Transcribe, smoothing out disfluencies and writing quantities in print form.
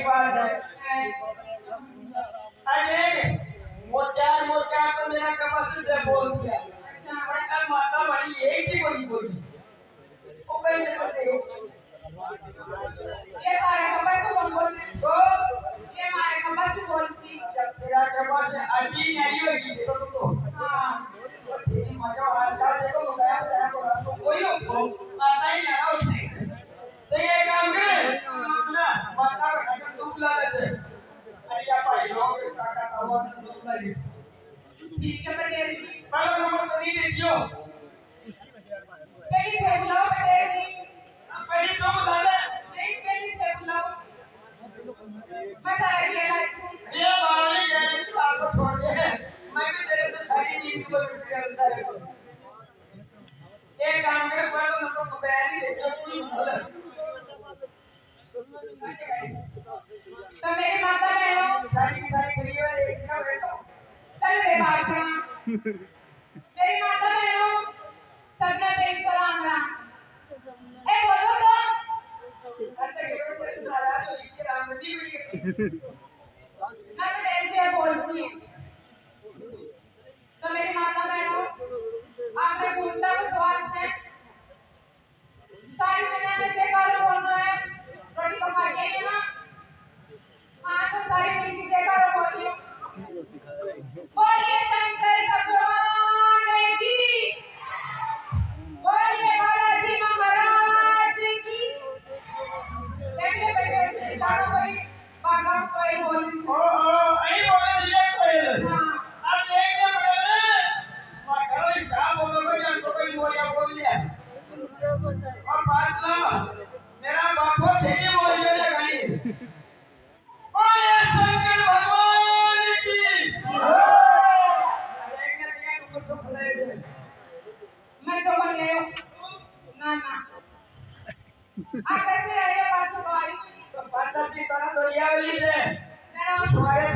बात है अरे मोटा तो मेरा कमर से बोल दिया अच्छा माता बड़ी एक ही बोली वो कैसे करते हो ये मारे कमर से बोल तो ये मारे कमर से बोलती जब तेरा कमर से अड्डी नहीं होगी देखो तो हाँ तेरी मजा आता देखो तो गया तो कोई हो आता ही ना उसने तो ये काम करे ना माता का दुख लगा दे अरे आप भाई लोग काका का वो दुख लगे ठीक है पटेल जी पहला नंबर तो नहीं देखियो पहली से बुलाओ पटेल जी पहली तो बता दे नहीं पहली से बुलाओ मैं सारे ये लाइक ये बावली गए तो आपको छोड़ के मैं भी तेरे से सारी नींद को लुट करता है एक काम करे पहला नंबर तो बयानी देखियो पूरी भूल तो मेरी माता बहनों सारी करिए एक ना बैठो चल रे बात मेरी माता बहनों सबने पेश करो हमरा ए बोलो तो अच्छा ये तो सारा तो लिख के राम जी भी मैं पटेल जी बोलती तो मेरी माता बहनों आपने घूमता को सवाल है सारी दुनिया में जयकारा बोलना है रोटी तो खा के ना हाँ तो सारी जिंदगी जयकारा बोलियो बोलिए शंकर भगवान की बोलिए बालाजी महाराज की देखिए पटेल जी जानो कोई बाबा कोई बोली ओ आई बोले ये कोई हाँ अब देख ले बड़े मैं कल क्या बोलोगे जान तो कोई बोल दिया और बात लो मेरा बापो ठेके बोल दिया कहीं ओए शंकर भगवान की देखने दिया तुम तो खड़े थे मैं तो बन गया ना ना आप कैसे आए पास भाई तो पाटा की तरह तो ये वाली है ना तुम्हारे